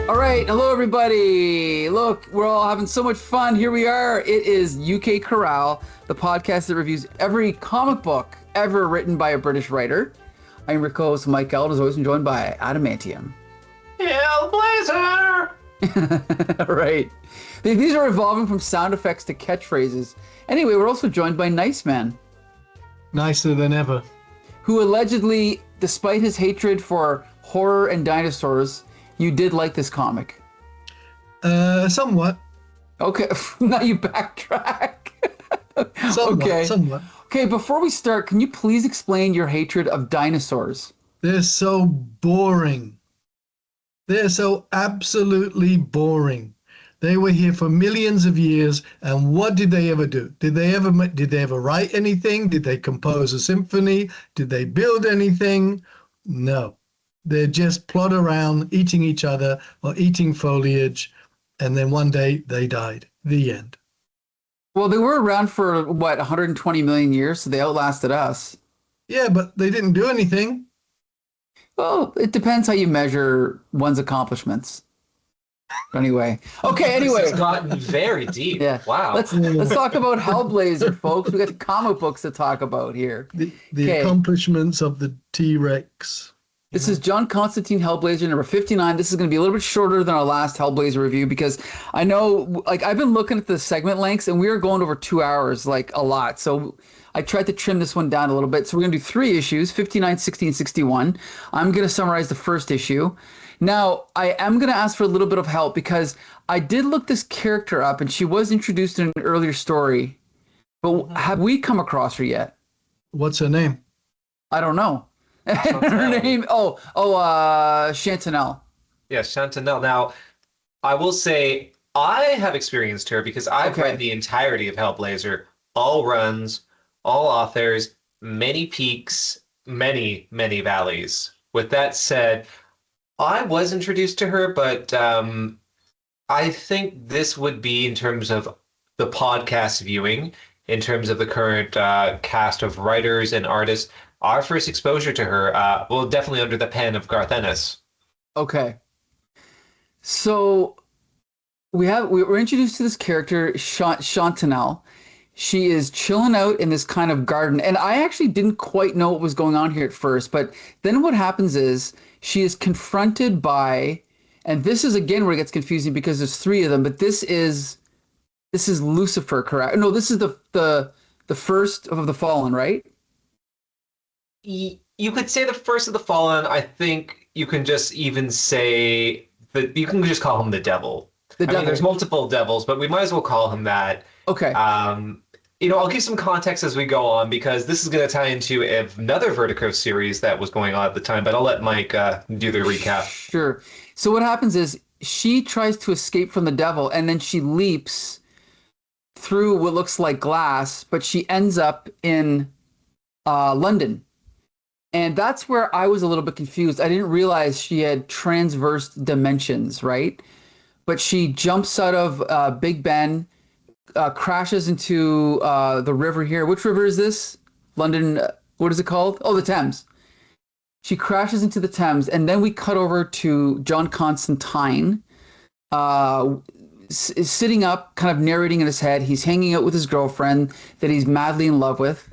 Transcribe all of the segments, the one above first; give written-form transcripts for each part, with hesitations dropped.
All right, hello everybody. Look, we're all having so much fun. Here we are. It is UK CORRAL, the podcast that reviews every comic book ever written by a British writer. I'm your co-host Mike Eld, as always, joined by Adamantium. Hellblazer! Right. These are evolving from sound effects to catchphrases. Anyway, we're also joined by Nice Man, Nicer than ever. who allegedly, despite his hatred for horror and dinosaurs, you did like this comic. Somewhat. Okay, now you backtrack. Somewhat. Okay, before we start, can you please explain your hatred of dinosaurs? They're so boring. They're so absolutely boring. They were here for millions of years, and what did they ever do? Did they ever write anything? Did they compose a symphony? Did they build anything? No. They just plod around eating each other or eating foliage, and then one day they died. The end. Well, they were around for, 120 million years, so they outlasted us. Yeah, but they didn't do anything. Well, it depends how you measure one's accomplishments. Anyway. This has gotten very deep. Yeah. Wow. Let's talk about Hellblazer, folks. We got comic books to talk about here. The accomplishments of the T-Rex. This is John Constantine Hellblazer number 59. This is going to be a little bit shorter than our last Hellblazer review because I know, I've been looking at the segment lengths and we are going over 2 hours, a lot. So I tried to trim this one down a little bit. So we're going to do 3 issues, 59, 60, and 61. I'm going to summarize the first issue. Now, I am going to ask for a little bit of help because I did look this character up and she was introduced in an earlier story. But have we come across her yet? What's her name? I don't know. Her name, Chantanelle. Yes, Chantanelle. Now, I will say I have experienced her because I've read the entirety of Hellblazer, all runs, all authors, many peaks, many, many valleys. With that said, I was introduced to her, but I think this would be, in terms of the podcast viewing, in terms of the current cast of writers and artists, our first exposure to her, definitely under the pen of Garth Ennis. Okay. So we were introduced to this character, Chantanelle. She is chilling out in this kind of garden. And I actually didn't quite know what was going on here at first. But then what happens is she is confronted by, and this is again where it gets confusing because there's 3 of them, but this is Lucifer, correct? No, this is the first of the Fallen, right? You could say the first of the Fallen. I think you can just even say that you can just call him the Devil. I mean, there's multiple devils, but we might as well call him that. Okay. I'll give some context as we go on because this is going to tie into another Vertigo series that was going on at the time, but I'll let Mike do the recap. Sure. So what happens is she tries to escape from the devil and then she leaps through what looks like glass, but she ends up in London. And that's where I was a little bit confused. I didn't realize she had transverse dimensions, right? But she jumps out of Big Ben, crashes into the river here. Which river is this? London, what is it called? Oh, the Thames. She crashes into the Thames, and then we cut over to John Constantine, is sitting up, kind of narrating in his head. He's hanging out with his girlfriend that he's madly in love with.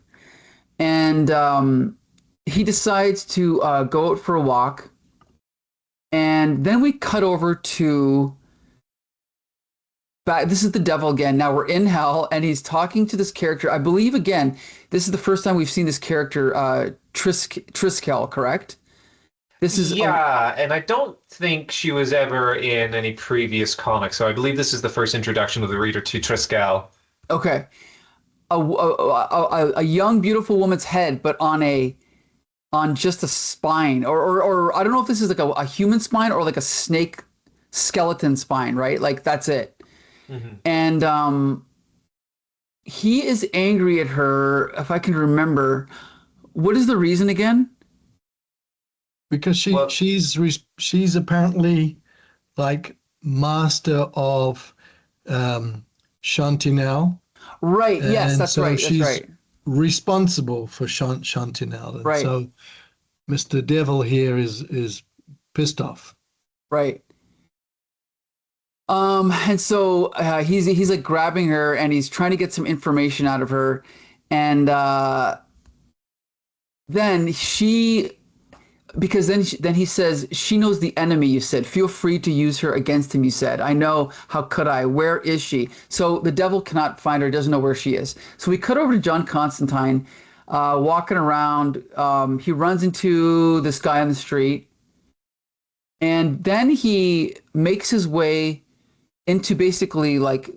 And he decides to go out for a walk. And then we cut over to... This is the devil again. Now we're in hell, and he's talking to this character. I believe, again, this is the first time we've seen this character, Triskel, correct? This is and I don't think she was ever in any previous comics, so I believe this is the first introduction of the reader to Triskel. Okay. A young, beautiful woman's head, but on just a spine, or I don't know if this is like a human spine or like a snake skeleton spine, right? Like that's it. Mm-hmm. And he is angry at her, if I can remember. What is the reason again? Because she's apparently like master of Chantanelle. Right. Yes, that's so right. She's that's right. responsible for Chantanelle. And right. So Mr. Devil here is pissed off. Right. And so he's like grabbing her and he's trying to get some information out of her, and then she because then he says she knows the enemy. You said feel free to use her against him. You said I know. How could I? Where is she? So the devil cannot find her. Doesn't know where she is. So we cut over to John Constantine, walking around. He runs into this guy on the street, and then he makes his way into basically like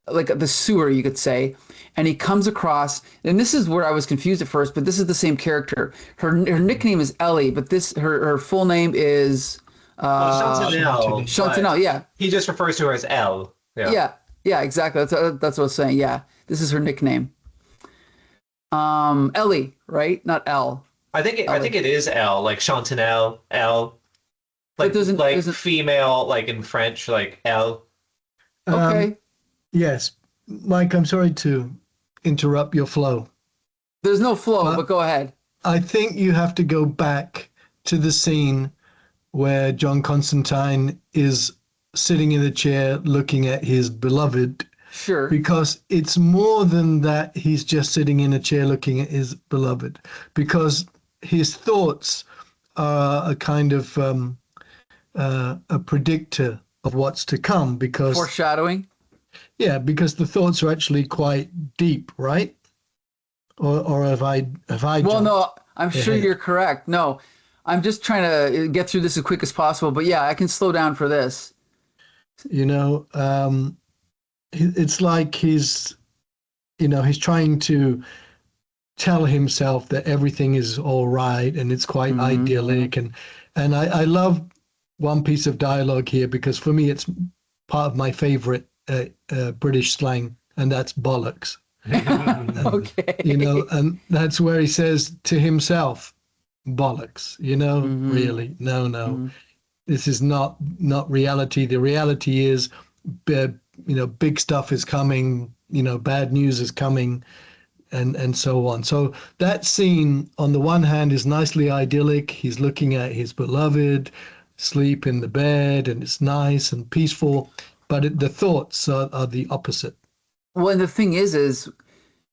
the sewer, you could say, and he comes across, and this is where I was confused at first, but this is the same character. Her nickname is Ellie, but her full name is Chantanelle. Chantanelle. Yeah, He just refers to her as L. yeah, exactly. That's what I was saying. Yeah, this is her nickname. Ellie, right? Not L. I think it is L, like Chantanelle, L. Like there's female, like in French, like L. Okay. Yes, Mike, I'm sorry to interrupt your flow. There's no flow, but go ahead. I think you have to go back to the scene where John Constantine is sitting in a chair looking at his beloved. Sure. Because it's more than that he's just sitting in a chair looking at his beloved. Because his thoughts are a kind of a predictor of what's to come. Because foreshadowing. Yeah, because the thoughts are actually quite deep, right? Or have I? Well, no, I'm sure you're correct. No, I'm just trying to get through this as quick as possible. But yeah, I can slow down for this. You know, it's like he's trying to tell himself that everything is all right and it's quite idyllic. And I love one piece of dialogue here because for me it's part of my favorite British slang, and that's bollocks. Okay. You know, and that's where he says to himself, bollocks, really, no. This is not reality. The reality is, big stuff is coming, bad news is coming, and so on. So that scene, on the one hand, is nicely idyllic. He's looking at his beloved, sleep in the bed, and it's nice and peaceful. But the thoughts are the opposite. Well, and the thing is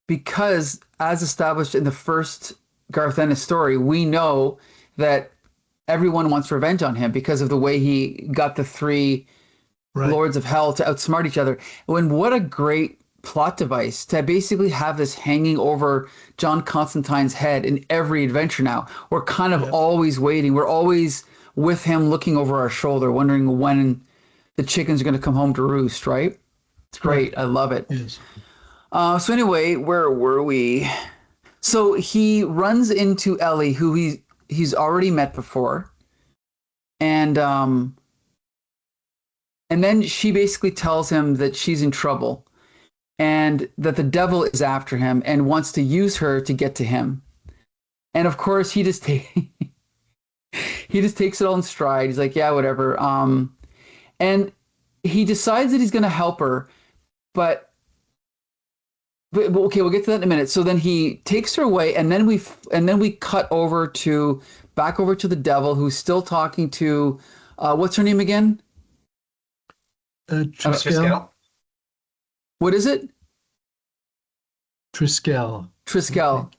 because as established in the first Garth Ennis story, we know that everyone wants revenge on him because of the way he got the three lords of hell to outsmart each other. And what a great plot device to basically have this hanging over John Constantine's head in every adventure now. We're kind of always waiting. We're always with him looking over our shoulder, wondering when the chickens are going to come home to roost, right? It's great. I love it. Yes. So anyway, where were we? So he runs into Ellie, who he's already met before. And then she basically tells him that she's in trouble and that the devil is after him and wants to use her to get to him. And of course, he just takes it all in stride. He's like, yeah, whatever. And he decides that he's going to help her, but okay, we'll get to that in a minute. So then he takes her away, and then we cut back over to the devil, who's still talking to what's her name again? Triskel. What is it? Triskel. Triskel.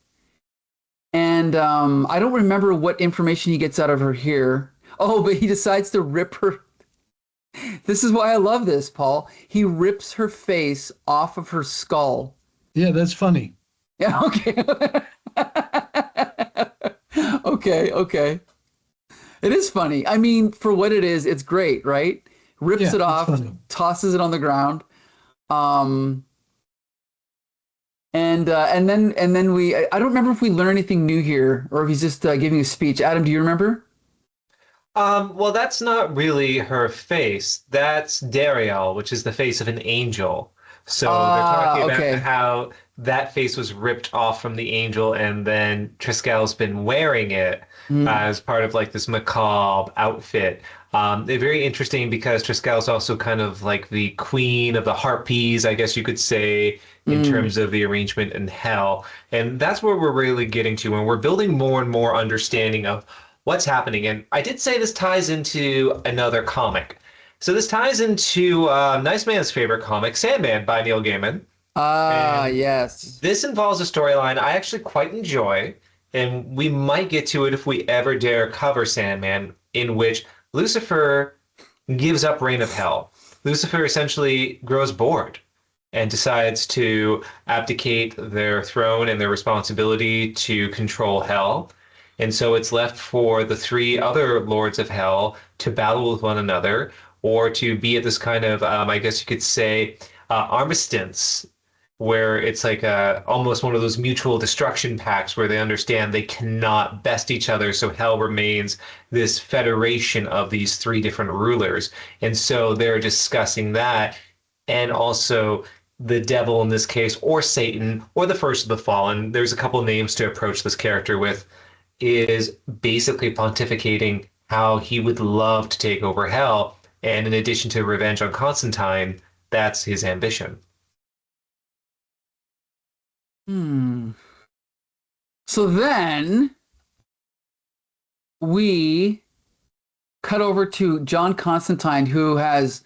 And I don't remember what information he gets out of her here. Oh, but he decides to rip her. This is why I love this, Paul. He rips her face off of her skull. Yeah, that's funny. Yeah, okay. Okay. It is funny. I mean, for what it is, it's great, right? Rips it off, tosses it on the ground. And then I don't remember if we learn anything new here or if he's just giving a speech. Adam, do you remember? Well, that's not really her face. That's Dariel, which is the face of an angel. So they're talking about how that face was ripped off from the angel, and then Triskel's been wearing it as part of like this macabre outfit. They're very interesting because Triskel's also kind of like the queen of the harpies, I guess you could say, in terms of the arrangement in hell. And that's where we're really getting to, and we're building more and more understanding of what's happening. And I did say this ties into another comic. So this ties into Nice Man's favorite comic, Sandman by Neil Gaiman. Ah, And yes. this involves a storyline I actually quite enjoy, and we might get to it if we ever dare cover Sandman, in which Lucifer gives up reign of hell. Lucifer essentially grows bored and decides to abdicate their throne and their responsibility to control hell. And so it's left for the three other lords of hell to battle with one another or to be at this kind of, I guess you could say, armistice, where it's like almost one of those mutual destruction pacts where they understand they cannot best each other. So hell remains this federation of these three different rulers. And so they're discussing that. And also the devil in this case, or Satan, or the first of the fallen, there's a couple names to approach this character with, is basically pontificating how he would love to take over hell. And in addition to revenge on Constantine, that's his ambition. So then we cut over to John Constantine, who has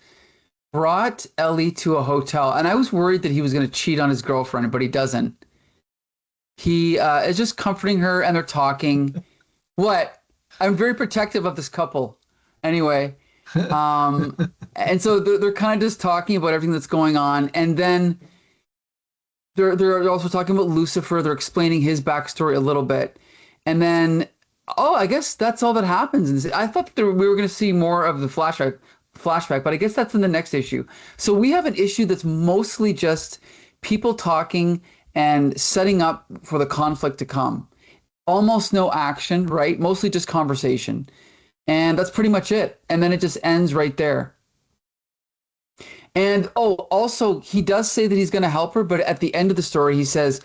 brought Ellie to a hotel. And I was worried that he was going to cheat on his girlfriend, but he doesn't. He is just comforting her, and they're talking. What? I'm very protective of this couple. Anyway, and so they're kind of just talking about everything that's going on, and then they're also talking about Lucifer. They're explaining his backstory a little bit, and then I guess that's all that happens. And I thought that we were going to see more of the flashback, but I guess that's in the next issue. So we have an issue that's mostly just people talking and setting up for the conflict to come. Almost no action, right? Mostly just conversation. And that's pretty much it. And then it just ends right there. And also, he does say that he's going to help her, but at the end of the story, he says,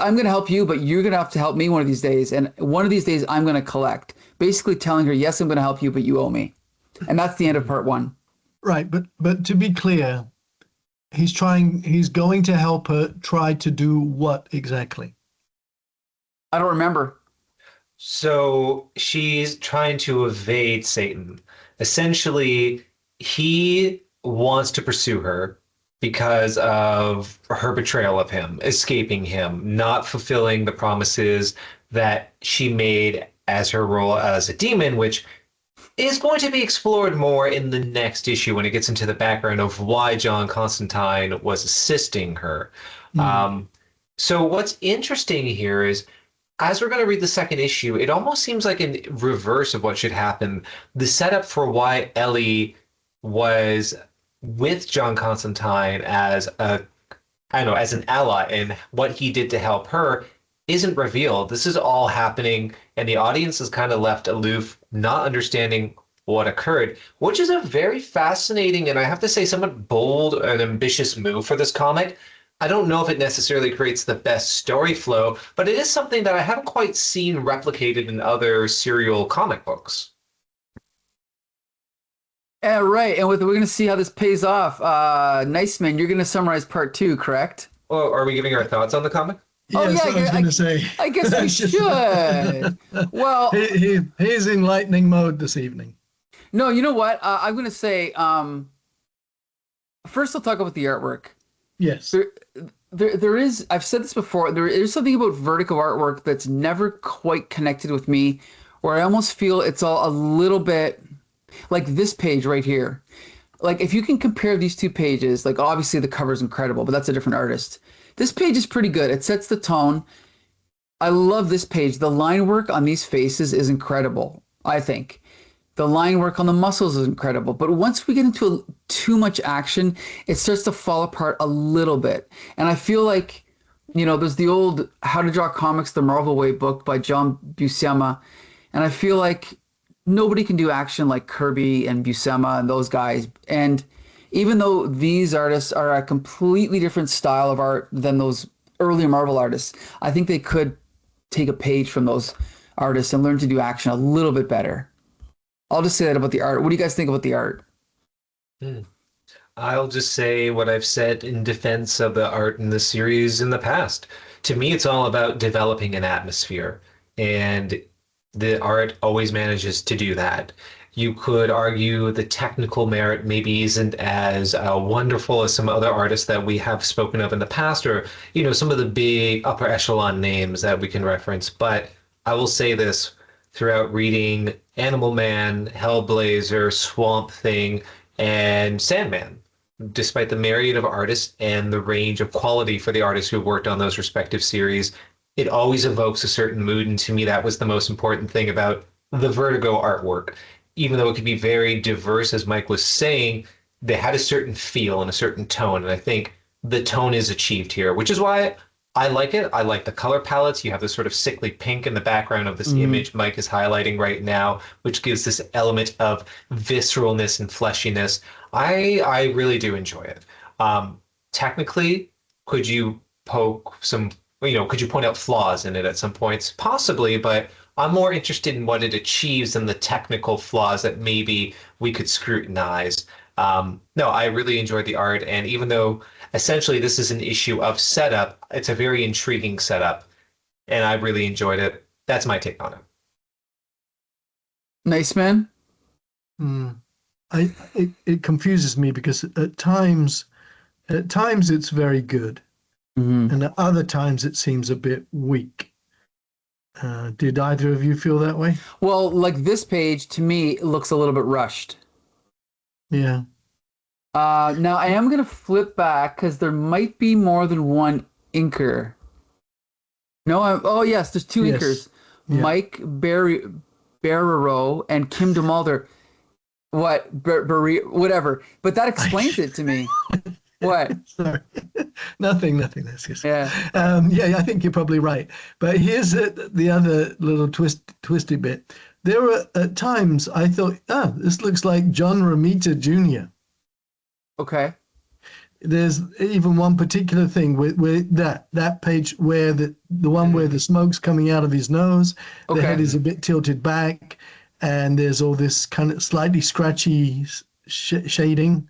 I'm going to help you, but you're going to have to help me one of these days. And one of these days, I'm going to collect. Basically telling her, yes, I'm going to help you, but you owe me. And that's the end of part one. Right, but to be clear, he's going to help her try to do what exactly? I don't remember. So she's trying to evade Satan. Essentially, he wants to pursue her because of her betrayal of him, escaping him, not fulfilling the promises that she made as her role as a demon, which is going to be explored more in the next issue when it gets into the background of why John Constantine was assisting her. So what's interesting here is, as we're going to read the second issue, it almost seems like in reverse of what should happen. The setup for why Ellie was with John Constantine as as an ally, and what he did to help her isn't revealed. This is all happening, and the audience is kind of left aloof, not understanding what occurred, which is a very fascinating and I have to say somewhat bold and ambitious move for this comic. I don't know if it necessarily creates the best story flow, but it is something that I haven't quite seen replicated in other serial comic books. Yeah, right. And we're going to see how this pays off. Nice Man, you're going to summarize part two, correct? Well, are we giving our thoughts on the comic? Yes, I was going to say. I guess we should. Well, he's in lightning mode this evening. No, you know what? I'm going to say, first I'll talk about the artwork. Yes. There is, I've said this before, there is something about Vertigo artwork that's never quite connected with me, where I almost feel it's all a little bit like this page right here. Like if you can compare these two pages, like obviously the cover is incredible, but that's a different artist. This page is pretty good. It sets the tone. I love this page. The line work on these faces is incredible, I think. The line work on the muscles is incredible. But once we get into too much action, it starts to fall apart a little bit. And I feel like, there's the old How to Draw Comics the Marvel Way book by John Buscema. And I feel like nobody can do action like Kirby and Buscema and those guys. And even though these artists are a completely different style of art than those early Marvel artists, I think they could take a page from those artists and learn to do action a little bit better. I'll just say that about the art. What do you guys think about the art? I'll just say what I've said in defense of the art in the series in the past. To me, it's all about developing an atmosphere, and the art always manages to do that. You could argue the technical merit maybe isn't as wonderful as some other artists that we have spoken of in the past, or some of the big upper echelon names that we can reference. But I will say this: throughout reading Animal Man, Hellblazer, Swamp Thing, and Sandman, despite the myriad of artists and the range of quality for the artists who worked on those respective series, it always evokes a certain mood. And to me, that was the most important thing about the Vertigo artwork. Even though it could be very diverse, as Mike was saying, they had a certain feel and a certain tone. And I think the tone is achieved here, which is why I like it. I like the color palettes. You have this sort of sickly pink in the background of this image Mike is highlighting right now, which gives this element of visceralness and fleshiness. I really do enjoy it. Technically, could you poke some, could you point out flaws in it at some points? Possibly, but I'm more interested in what it achieves than the technical flaws that maybe we could scrutinize. No, I really enjoyed the art, and even though essentially this is an issue of setup, it's a very intriguing setup, and I really enjoyed it. That's my take on it. Nice, man. It confuses me because at times it's very good, and at other times it seems a bit weak. Did either of you feel that way? Well, like this page, to me, looks a little bit rushed. Yeah. Now, I am going to flip back because there might be more than one inker. No, oh, yes, there's two inkers. Yeah. Mike Barreiro and Kim DeMulder. Whatever. But that explains it to me. What? Sorry. Nothing. That's just, yeah. I think you're probably right. But here's the other little twisty bit. There were at times I thought, this looks like John Romita Jr. Okay. There's even one particular thing with that page where the one where the smoke's coming out of his nose, the head is a bit tilted back, and there's all this kind of slightly scratchy shading.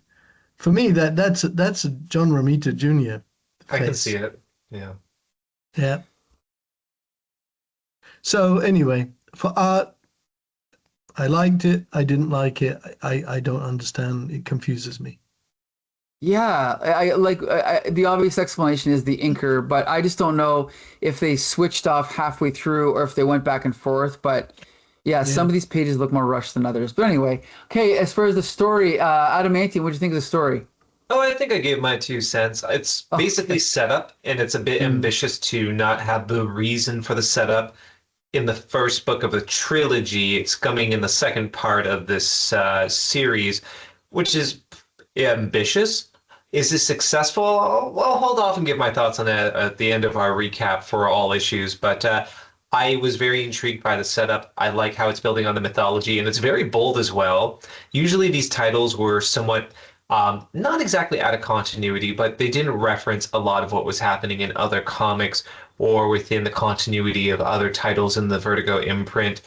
For me, that's a John Romita Jr. face. I can see it. Yeah. Yeah. So anyway, for art, I liked it. I didn't like it. I don't understand. It confuses me. Yeah, the obvious explanation is the inker, but I just don't know if they switched off halfway through or if they went back and forth. But yeah, some of these pages look more rushed than others. But anyway, okay, as far as the story, Adamantium, what do you think of the story? Oh, I think I gave my 2 cents. It's basically setup, and it's a bit ambitious to not have the reason for the setup in the first book of a trilogy. It's coming in the second part of this series, which is ambitious. Is this successful? I'll hold off and give my thoughts on that at the end of our recap for all issues. But I was very intrigued by the setup. I like how it's building on the mythology, and it's very bold as well. Usually these titles were somewhat not exactly out of continuity, but they didn't reference a lot of what was happening in other comics or within the continuity of other titles in the Vertigo imprint.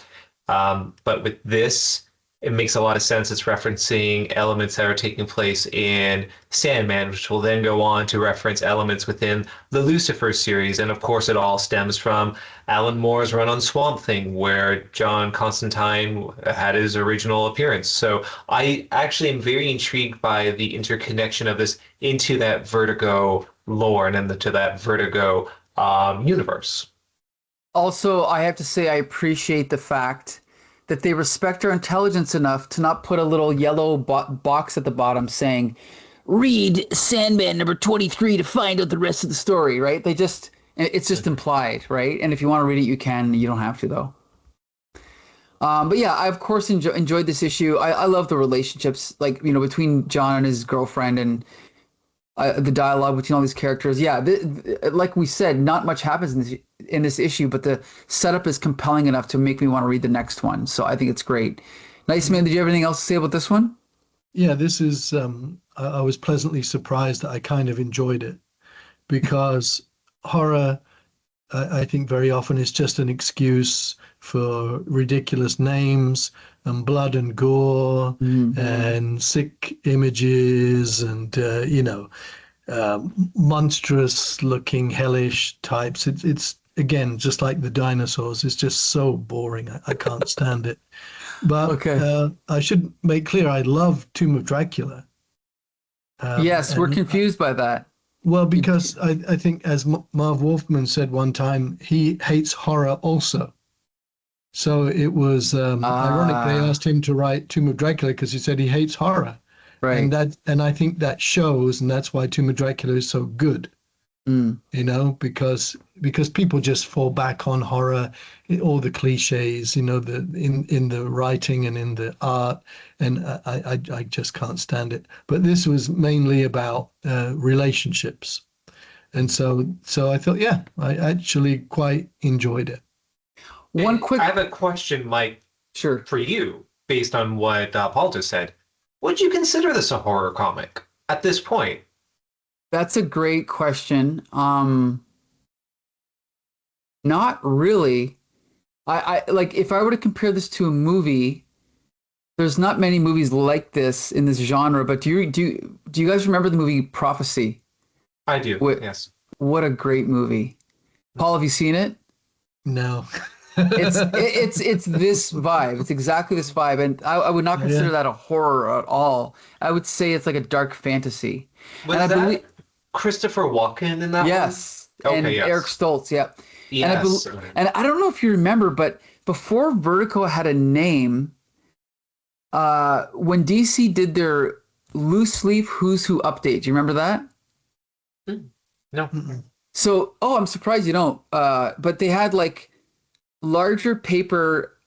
But with this, it makes a lot of sense. It's referencing elements that are taking place in Sandman, which will then go on to reference elements within the Lucifer series. And of course, it all stems from Alan Moore's run on Swamp Thing, where John Constantine had his original appearance. So I actually am very intrigued by the interconnection of this into that Vertigo lore and into that Vertigo universe. Also, I have to say I appreciate the fact that they respect our intelligence enough to not put a little yellow box at the bottom saying, read Sandman number 23 to find out the rest of the story, right? It's just implied, right? And if you want to read it, you can. You don't have to, though. But yeah, I, of course, enjoyed this issue. I love the relationships, between John and his girlfriend and the dialogue between all these characters. Yeah, like we said, not much happens in this issue, but the setup is compelling enough to make me want to read the next one. So I think it's great. Nice, man. Did you have anything else to say about this one? Yeah, this is, I was pleasantly surprised that I kind of enjoyed it, because horror, I think very often is just an excuse for ridiculous names and blood and gore and sick images and, monstrous looking hellish types. It's again, just like the dinosaurs, it's just so boring. I can't stand it. But Okay. I should make clear I love Tomb of Dracula. Yes, we're And confused by that. well, You- because I think, as Marv Wolfman said one time, he hates horror also. So it was ironic they Ah, asked him to write Tomb of Dracula because he said he hates horror, right. and I think that shows, and that's why Tomb of Dracula is so good. Mm. Because people just fall back on horror, all the cliches, the in the writing and in the art, and I just can't stand it. But this was mainly about relationships, and so I thought, yeah, I actually quite enjoyed it. One quick, I have a question, Mike, sure. for you, based on what Paul just said. Would you consider this a horror comic at this point? That's a great question. Not really. I like if I were to compare this to a movie, there's not many movies like this in this genre, but do you guys remember the movie Prophecy? I do, What yes. what a great movie. Paul, have you seen it? No. It's this vibe. It's exactly this vibe, and I would not consider Yeah. that a horror at all. I would say it's like a dark fantasy. And Was I believe that Christopher Walken in that yes, one? and Okay, yes. Eric Stoltz, yeah. And I bel Yes. and I don't know if you remember, but before Vertigo had a name, when DC did their loose leaf Who's Who update, do you remember that? No. Mm-mm. So, oh, I'm surprised you don't. But they had like larger paper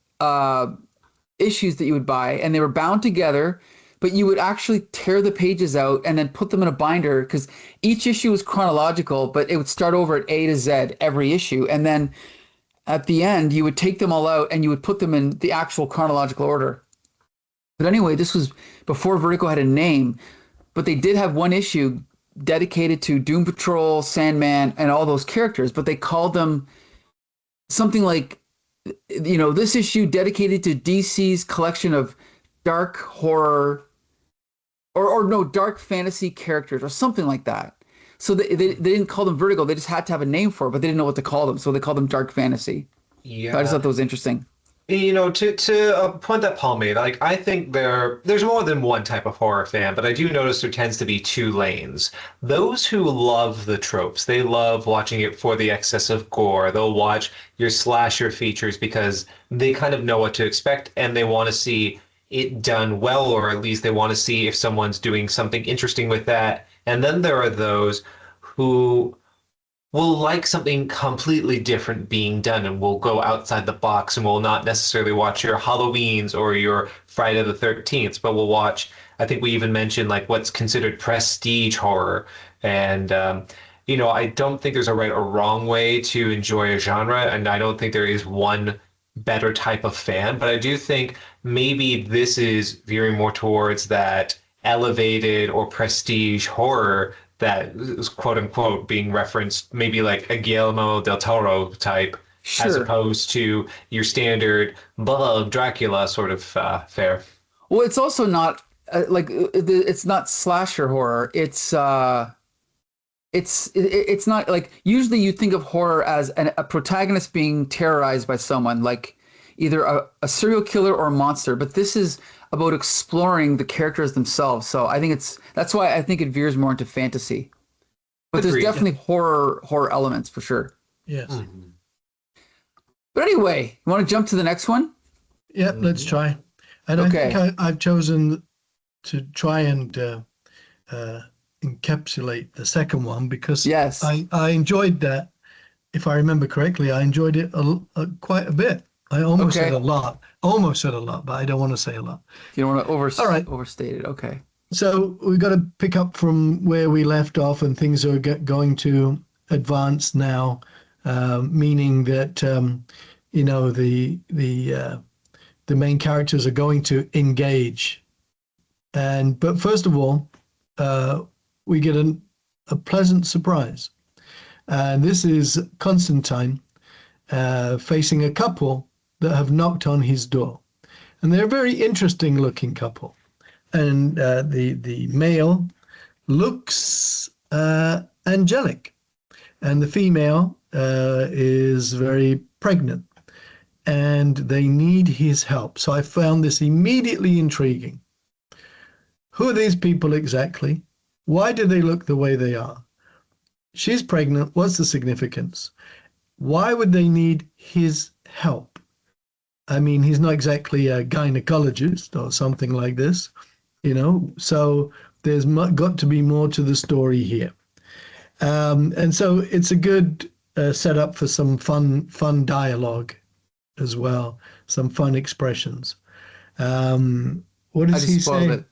issues that you would buy, and they were bound together, but you would actually tear the pages out and then put them in a binder because each issue was chronological, but it would start over at A to Z every issue. And then at the end, you would take them all out and you would put them in the actual chronological order. But anyway, this was before Vertigo had a name, but they did have one issue dedicated to Doom Patrol, Sandman, and all those characters, but they called them something like, this issue dedicated to DC's collection of dark horror or no, dark fantasy characters or something like that. So they didn't call them Vertigo. They just had to have a name for it, but they didn't know what to call them. So they called them dark fantasy. So I just Yeah. thought that was interesting. To a point that Paul made, like I think there's more than one type of horror fan, but I do notice there tends to be two lanes. Those who love the tropes, they love watching it for the excess of gore. They'll watch your slasher features because they kind of know what to expect and they want to see it done well, or at least they want to see if someone's doing something interesting with that. And then there are those who will like something completely different being done and will go outside the box and will not necessarily watch your Halloweens or your Friday the 13th, but will watch, I think we even mentioned like what's considered prestige horror. And, I don't think there's a right or wrong way to enjoy a genre, and I don't think there is one better type of fan, but I do think maybe this is veering more towards that elevated or prestige horror that is quote unquote being referenced, maybe like a Guillermo del Toro type, as Sure. opposed to your standard Bug Dracula sort of fare. Well, it's also not it's not slasher horror. It's not like usually you think of horror as a protagonist being terrorized by someone, like either a serial killer or a monster. But this is about exploring the characters themselves. So I think that's why I think it veers more into fantasy. But there's Agreed. definitely horror elements for sure. Yes. Mhm. But anyway, you want to jump to the next one? Yeah, let's try. And Okay. I think I've chosen to try and encapsulate the second one because Yes. I enjoyed that. If I remember correctly, I enjoyed it quite a bit. I almost Okay. said a lot, but I don't want to say a lot. You don't want to All right. overstate it. Okay. So we've got to pick up from where we left off, and things are going to advance now, meaning that the main characters are going to engage. But first of all, we get a pleasant surprise. This is Constantine facing a couple that have knocked on his door, and they're a very interesting looking couple. And the male looks angelic, and the female is very pregnant. and they need his help. So I found this immediately intriguing. Who are these people exactly? Why do they look the way they are? She's pregnant. What's the significance? Why would they need his help? I mean, he's not exactly a gynecologist or something like this, so there's got to be more to the story here. And so it's a good setup for some fun dialogue as well, some fun expressions. What does he say? It.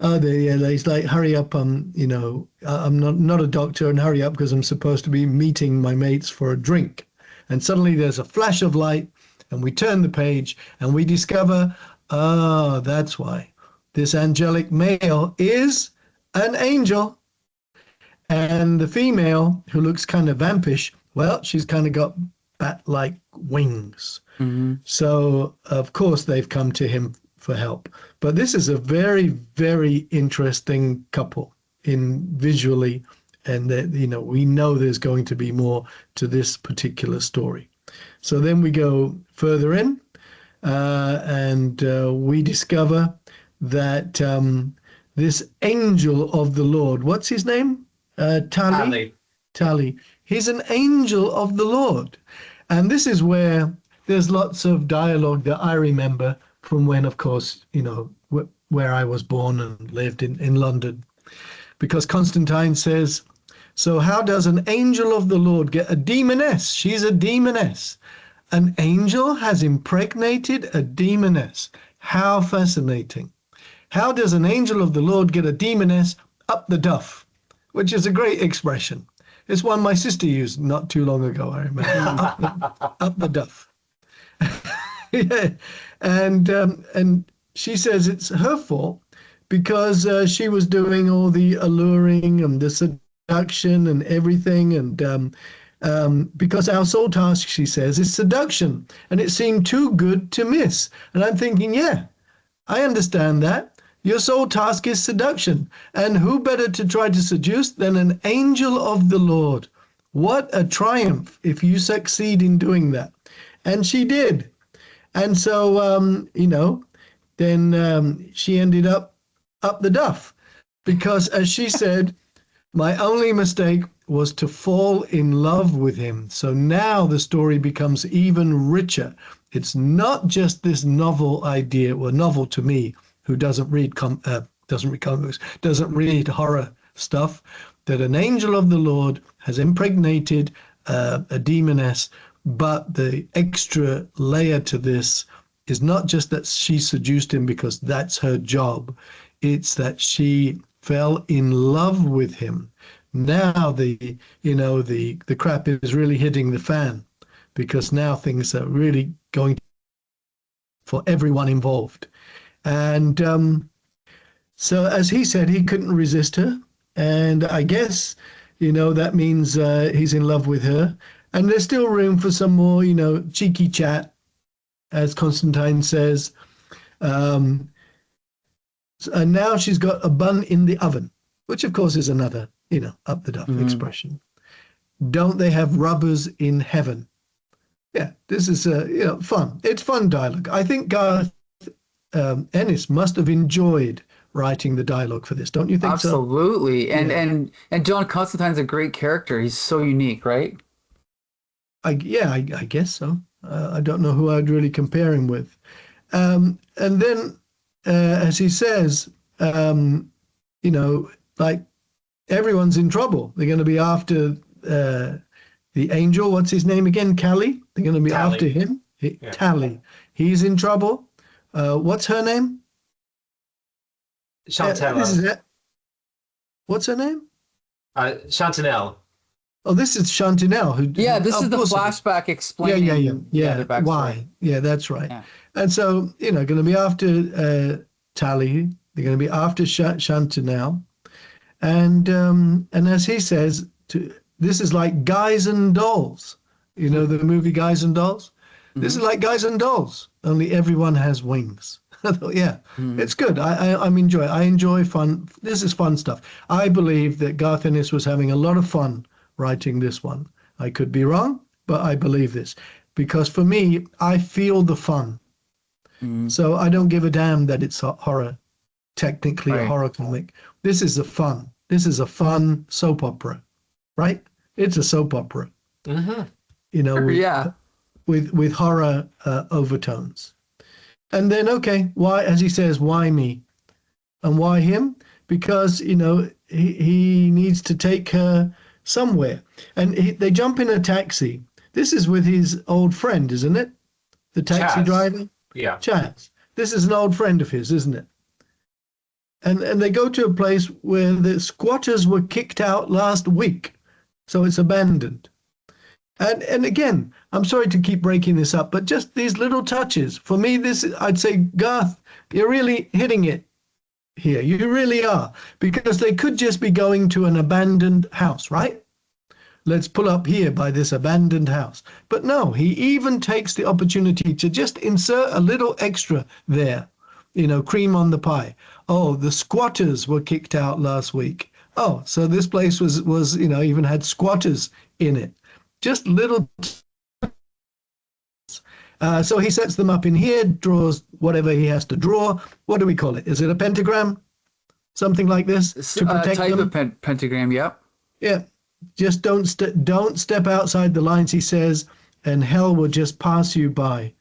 Oh, he's like, hurry up, I'm not a doctor, and hurry up because I'm supposed to be meeting my mates for a drink. And suddenly there's a flash of light, and we turn the page, and we discover, that's why. This angelic male is an angel. And the female, who looks kind of vampish, well, she's kind of got bat-like wings. Mm-hmm. So, of course, they've come to him for help. But this is a very, very interesting couple visually, and that we know there's going to be more to this particular story. So then we go further in, and we discover that this angel of the Lord, what's his name? Tally. He's an angel of the Lord. And this is where there's lots of dialogue that I remember from when, of course, where I was born and lived in London. Because Constantine says, so how does an angel of the Lord get a demoness? She's a demoness. An angel has impregnated a demoness. How fascinating. How does an angel of the Lord get a demoness up the duff? Which is a great expression. It's one my sister used not too long ago, I remember. up the duff. Yeah. And she says it's her fault because she was doing all the alluring and the seduction and everything. And because our sole task, she says, is seduction. And it seemed too good to miss. And I'm thinking, yeah, I understand that. Your sole task is seduction. And who better to try to seduce than an angel of the Lord? What a triumph if you succeed in doing that. And she did. And so, then she ended up the duff. Because as she said, my only mistake was to fall in love with him. So now the story becomes even richer. It's not just this novel idea, well, novel to me, who doesn't read comic books, doesn't read horror stuff, that an angel of the Lord has impregnated a demoness, but the extra layer to this is not just that she seduced him because that's her job, it's that she fell in love with him. Now the crap is really hitting the fan, because now things are really going for everyone involved. And so as he said, he couldn't resist her. And I guess, that means he's in love with her. And there's still room for some more, cheeky chat, as Constantine says. And now she's got a bun in the oven, which of course is another, up the duff expression. Don't they have rubbers in heaven? Yeah, this is, fun. It's fun dialogue. I think Garth Ennis must have enjoyed writing the dialogue for this. Don't you think so? Absolutely. And John Constantine's a great character. He's so unique, right? I guess so. I don't know who I'd really compare him with. And then, as he says, like everyone's in trouble. They're going to be after the angel. What's his name again? Callie? They're going to be Tally. after him. Yeah. Tally. He's in trouble. What's her name? Chantal. This is it. What's her name? Chantanelle. Oh, this is Chantinelle. This is the flashback explaining. Yeah. the Why? Yeah, that's right. Yeah. And so, going to be after Tally. They're going to be after Chantinelle. And as he says, this is like Guys and Dolls. The movie Guys and Dolls? Mm-hmm. This is like Guys and Dolls, only everyone has wings. I thought, it's good. I'm enjoying. I enjoy fun. This is fun stuff. I believe that Garth Ennis was having a lot of fun writing this one. I could be wrong, but I believe this. because for me, I feel the fun. So I don't give a damn that it's a horror, technically a horror comic. This is a fun. This is a fun soap opera, right? It's a soap opera, you know, with horror overtones. And then, okay, why, as he says, why me? And why him? Because, you know, he needs to take her somewhere. And they jump in a taxi. This is with his old friend, isn't it? The taxi driver? Yeah. Chaz. This is an old friend of his, isn't it? And they go to a place where the squatters were kicked out last week. So it's abandoned. And again, I'm sorry to keep breaking this up, but just these little touches. For me, I'd say, Garth, you're really hitting it here. You really are. Because they could just be going to an abandoned house, right? Let's pull up here by this abandoned house. But no, he even takes the opportunity to just insert a little extra there. You know, cream on the pie. Oh, the squatters were kicked out last week. Oh, so this place was you know, even had squatters in it. Just little. So he sets them up in here, draws whatever he has to draw. What do we call it? Is it a pentagram? Something like this? To protect type them? of pentagram, yep. Yeah. Just don't step outside the lines, he says, and hell will just pass you by.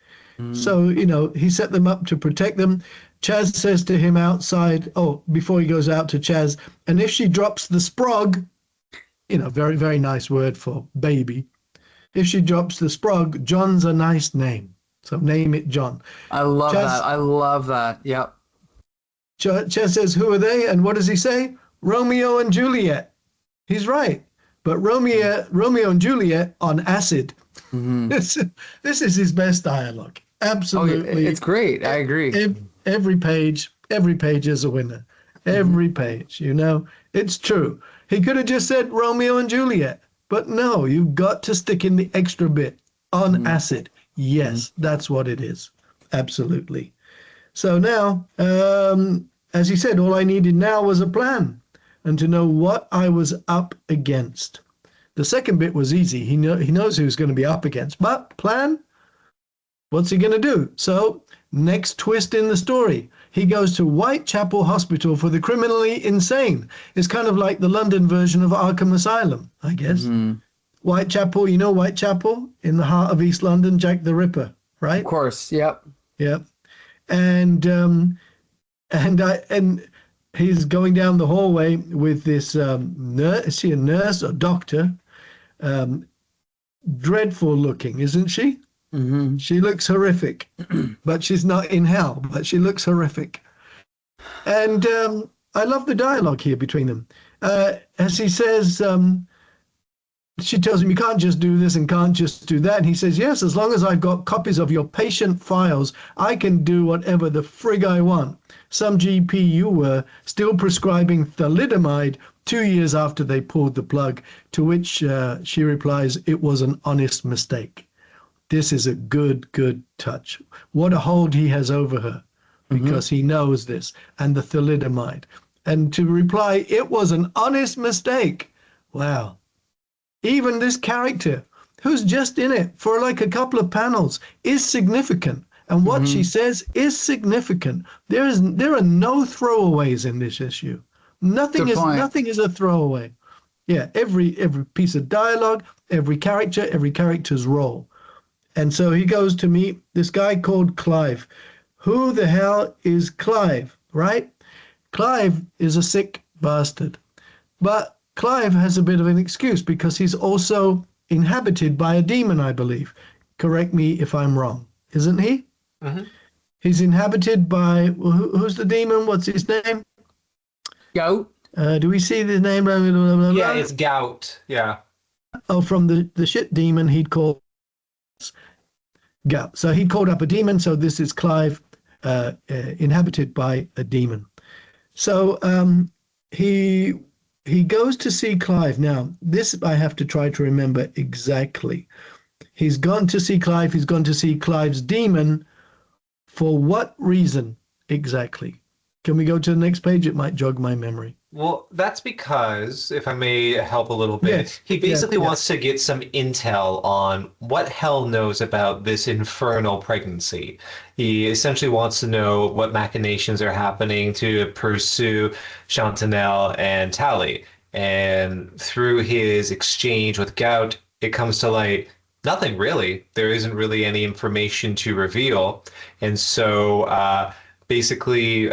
So, you know, he set them up to protect them. Chaz says to him outside, before he goes out to Chaz, and if she drops the sprog, you know, very, very nice word for baby. If she drops the sprog, John's a nice name. So name it John. I love that. I love that. Yep. Chaz says, who are they? And what does he say? Romeo and Juliet. He's right. But Romeo and Juliet on acid. This is his best dialogue. Absolutely. It's great. I agree. Every page is a winner. Every page, you know. It's true. He could have just said Romeo and Juliet. But no, you've got to stick in the extra bit. On acid. Yes, that's what it is. Absolutely. So now, as he said, all I needed now was a plan and to know what I was up against. The second bit was easy. He knows who's going to be up against. But plan? What's he going to do? So next twist in the story. He goes to Whitechapel Hospital for the criminally insane. It's kind of like the London version of Arkham Asylum, I guess. Whitechapel, you know Whitechapel? In the heart of East London, Jack the Ripper, right? Of course, yep. Yep. And he's going down the hallway with this nurse. Is she a nurse or doctor? Dreadful looking, isn't she? She looks horrific, but she's not in hell, but she looks horrific. And I love the dialogue here between them. As he says, she tells him, you can't just do this and can't just do that. And he says, yes, as long as I've got copies of your patient files, I can do whatever the frig I want. Some GP you were still prescribing thalidomide 2 years after they pulled the plug, to which she replies, it was an honest mistake. This is a good touch. What a hold he has over her, because he knows this, and the thalidomide. And to reply, it was an honest mistake. Wow. Even this character, who's just in it for like a couple of panels, is significant. And what she says is significant. There are no throwaways in this issue. Nothing is a throwaway. Yeah, every piece of dialogue, every character's role. And so he goes to meet this guy called Clive. Who the hell is Clive, right? Clive is a sick bastard. But Clive has a bit of an excuse because he's also inhabited by a demon, I believe. Correct me if I'm wrong. Isn't he? He's inhabited by, who's the demon? What's his name? Goat. Do we see the name? Yeah, it's Gout. Yeah. Oh, from the shit demon he'd call Gout. So he called up a demon. So this is Clive, inhabited by a demon. So he goes to see Clive. Now, this I have to try to remember exactly. He's gone to see Clive. He's gone to see Clive's demon. For what reason exactly? Can we go to the next page? It might jog my memory. Well, that's because, if I may help a little bit, Yes. he basically Yeah. wants to get some intel on what Hell knows about this infernal pregnancy. He essentially wants to know what machinations are happening to pursue Chantanelle and Tally. And through his exchange with Gout, it comes to light nothing really. There isn't really any information to reveal. And so basically,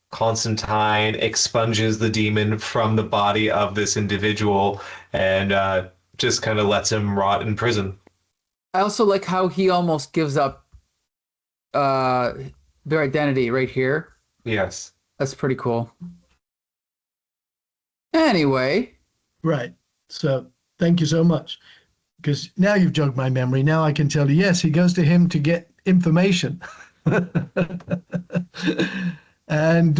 Constantine expunges the demon from the body of this individual and just kind of lets him rot in prison. I also like how he almost gives up their identity right here. Yes. That's pretty cool. Anyway. Right. So thank you so much. Because now you've jogged my memory. Now I can tell you, yes, he goes to him to get information. And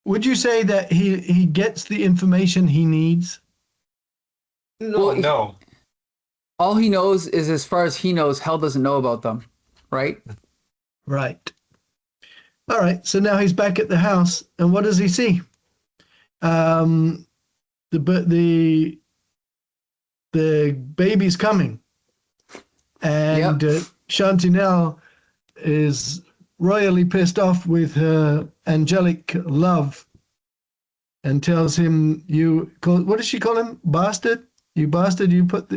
would you say that he gets the information he needs? No, no. All he knows is, as far as he knows, Hell doesn't know about them, right? Right. All right. So now he's back at the house, and what does he see? The baby's coming, and Chantanelle is royally pissed off with her angelic love, and tells him, what does she call him? Bastard. You bastard, you put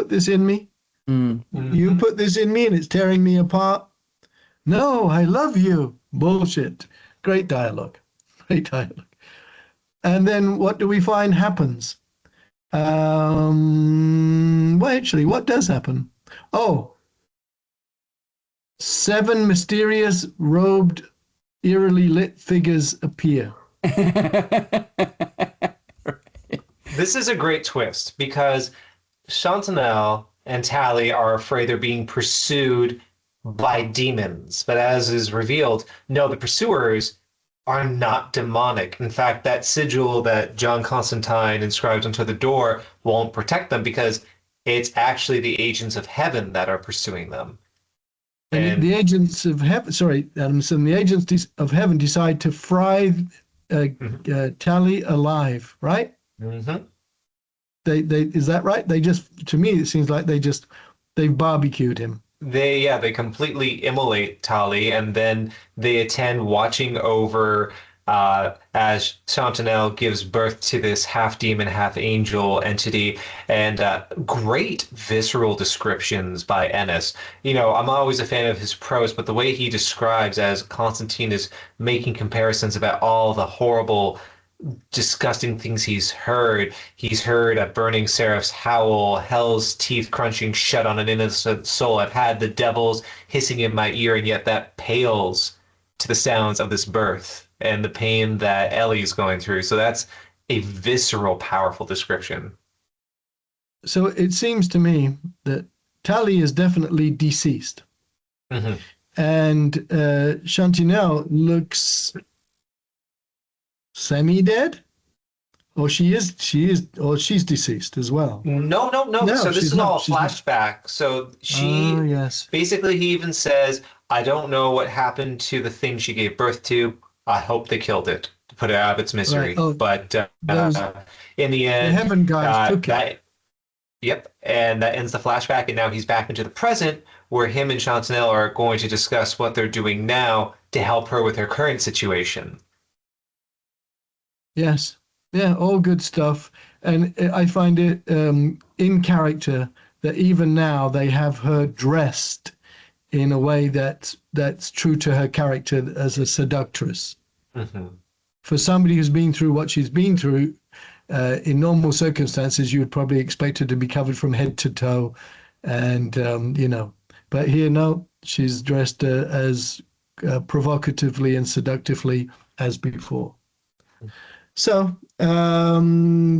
this in me. Mm-hmm. You put this in me and it's tearing me apart. No, I love you. Bullshit. Great dialogue. Great dialogue. And then what do we find happens? Well, actually, what does happen? Oh, 7 mysterious, robed, eerily lit figures appear. This is a great twist because Chantanelle and Tally are afraid they're being pursued by demons. But as is revealed, no, the pursuers are not demonic. In fact, that sigil that John Constantine inscribed onto the door won't protect them because it's actually the agents of heaven that are pursuing them. And the agents of heaven, sorry, Adamson, the agents of heaven decide to fry Tally alive, right? Mm-hmm. They is that right? They just, to me, it seems like they've barbecued him. They completely immolate Tali, and then they attend watching over as Chantanelle gives birth to this half demon, half angel entity, and great visceral descriptions by Ennis. You know, I'm always a fan of his prose, but the way he describes as Constantine is making comparisons about all the horrible, disgusting things he's heard. He's heard a burning seraph's howl, hell's teeth crunching shut on an innocent soul. I've had the devils hissing in my ear, and yet that pales to the sounds of this birth and the pain that Ellie's going through. So that's a visceral, powerful description. So it seems to me that Tally is definitely deceased. Mm-hmm. And Chantanelle looks semi-dead, or she's deceased as well. No. So this is all a flashback. So she basically, he even says, I don't know what happened to the thing she gave birth to. I hope they killed it to put it out of its misery. Right. But in the end, the heaven guys took it. Yep, and that ends the flashback, and now he's back into the present, where him and Chantanelle are going to discuss what they're doing now to help her with her current situation. Yes. Yeah, all good stuff. And I find it in character that even now they have her dressed in a way that's true to her character as a seductress. Mm-hmm. For somebody who's been through what she's been through, in normal circumstances, you would probably expect her to be covered from head to toe. And, but here, no, she's dressed as provocatively and seductively as before. So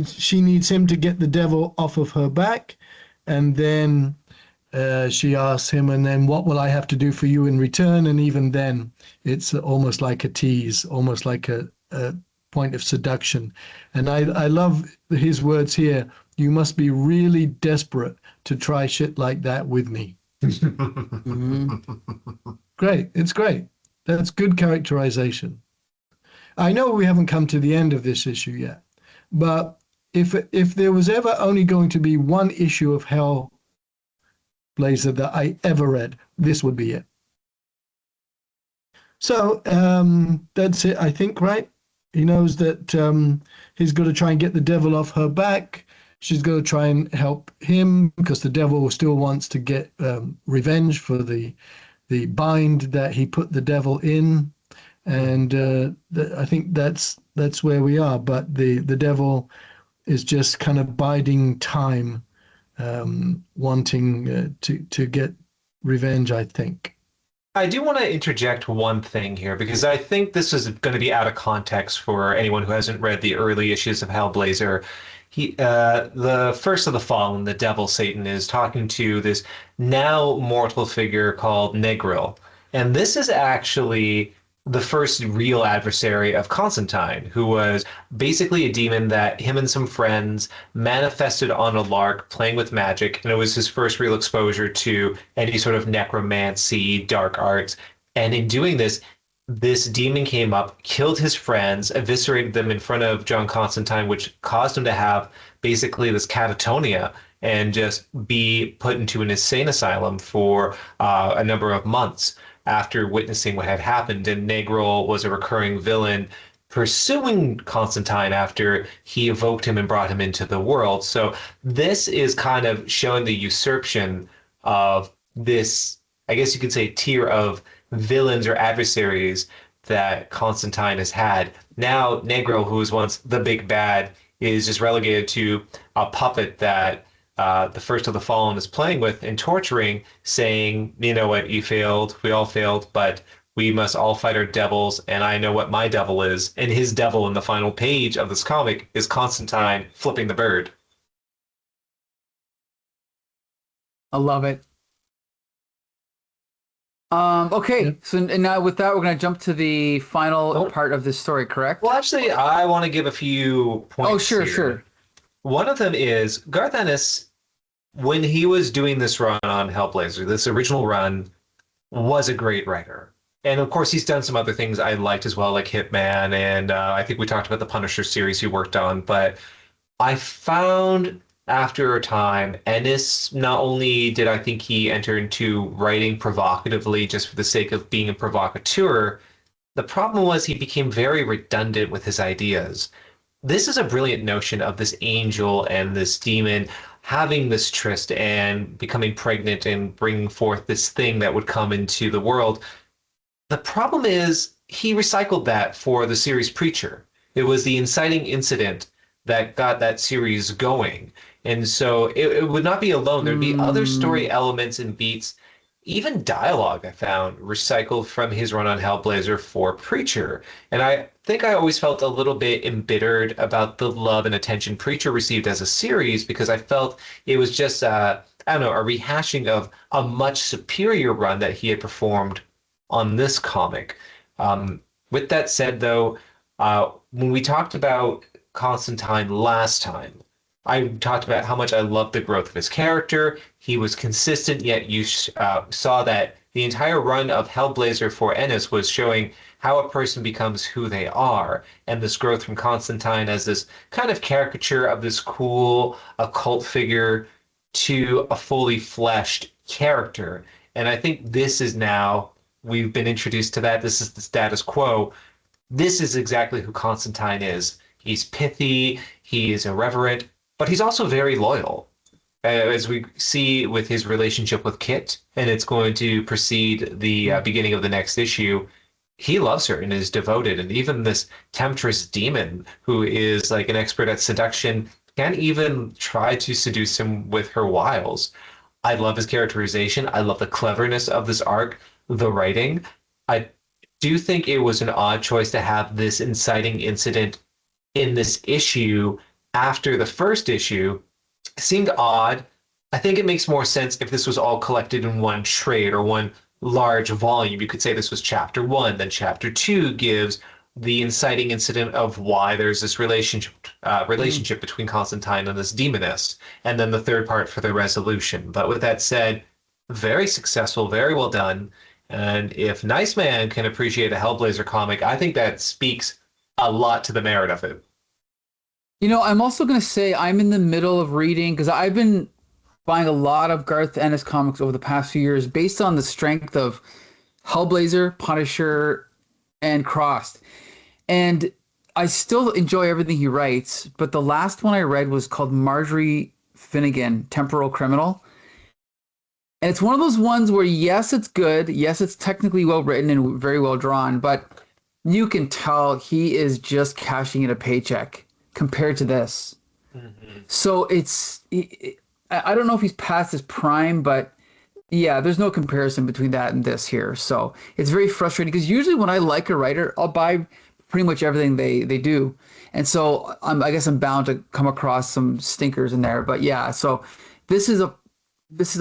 she needs him to get the devil off of her back, and then she asks him, and then what will I have to do for you in return? And even then, it's almost like a tease, almost like a point of seduction. And I love his words here. You must be really desperate to try shit like that with me. Mm-hmm. Great. It's great. That's good characterization. I know we haven't come to the end of this issue yet, but if there was ever only going to be one issue of Hellblazer that I ever read, this would be it. So that's it, I think, right? He knows that he's got to try and get the devil off her back. She's got to try and help him because the devil still wants to get revenge for the bind that he put the devil in. And I think that's where we are. But the devil is just kind of biding time, wanting to get revenge, I think. I do want to interject one thing here because I think this is going to be out of context for anyone who hasn't read the early issues of Hellblazer. The first of the Fallen, the devil Satan, is talking to this now mortal figure called Negril. And this is actually the first real adversary of Constantine, who was basically a demon that him and some friends manifested on a lark playing with magic. And it was his first real exposure to any sort of necromancy, dark arts. And in doing this, this demon came up, killed his friends, eviscerated them in front of John Constantine, which caused him to have basically this catatonia and just be put into an insane asylum for a number of months after witnessing what had happened. And Negril was a recurring villain pursuing Constantine after he evoked him and brought him into the world. So this is kind of showing the usurpation of this, I guess you could say, tier of villains or adversaries that Constantine has had. Now Negril, who was once the big bad, is just relegated to a puppet that the first of the Fallen is playing with and torturing, saying, you know what, you failed, we all failed, but we must all fight our devils, and I know what my devil is. And his devil in the final page of this comic is Constantine flipping the bird. I love it. Okay, yeah. So now with that, we're going to jump to the final part of this story, correct? Well, actually, I want to give a few points. Oh, sure, here. Sure. One of them is Garth Ennis, when he was doing this run on Hellblazer, this original run, was a great writer. And of course, he's done some other things I liked as well, like Hitman, and I think we talked about the Punisher series he worked on. But I found after a time, Ennis, not only did I think he enter into writing provocatively just for the sake of being a provocateur, the problem was he became very redundant with his ideas. This is a brilliant notion of this angel and this demon having this tryst and becoming pregnant and bringing forth this thing that would come into the world. The problem is he recycled that for the series Preacher. It was the inciting incident that got that series going. And so it would not be alone. There'd be other story elements and beats, even dialogue I found recycled from his run on Hellblazer for Preacher. And I think I always felt a little bit embittered about the love and attention Preacher received as a series because I felt it was just, I don't know, a rehashing of a much superior run that he had performed on this comic. With that said, though, when we talked about Constantine last time, I talked about how much I loved the growth of his character. He was consistent, yet you saw that the entire run of Hellblazer for Ennis was showing how a person becomes who they are. And this growth from Constantine as this kind of caricature of this cool occult figure to a fully fleshed character. And I think this is now, we've been introduced to that. This is the status quo. This is exactly who Constantine is. He's pithy, he is irreverent, but he's also very loyal, as we see with his relationship with Kit, and it's going to precede the beginning of the next issue. He loves her and is devoted, and even this temptress demon, who is like an expert at seduction, can't even try to seduce him with her wiles. I love his characterization. I love the cleverness of this arc, the writing. I do think it was an odd choice to have this inciting incident in this issue after the first issue. It seemed odd. I think it makes more sense if this was all collected in one trade or one large volume. You could say this was chapter 1, then chapter 2 gives the inciting incident of why there's this relationship between Constantine and this demoness, and then the third part for the resolution. But with that said, very successful, very well done, And if Nice Man can appreciate a Hellblazer comic, I think that speaks a lot to the merit of it. I'm also going to say I'm in the middle of reading because I've been buying a lot of Garth Ennis comics over the past few years based on the strength of Hellblazer, Punisher, and Crossed. And I still enjoy everything he writes, but the last one I read was called Marjorie Finnegan, Temporal Criminal. And it's one of those ones where, yes, it's good. Yes, it's technically well written and very well drawn, but you can tell he is just cashing in a paycheck compared to this. Mm-hmm. So I don't know if he's past his prime, but yeah, there's no comparison between that and this here. So it's very frustrating because usually when I like a writer, I'll buy pretty much everything they do. And so I guess I'm bound to come across some stinkers in there. But yeah, so this is a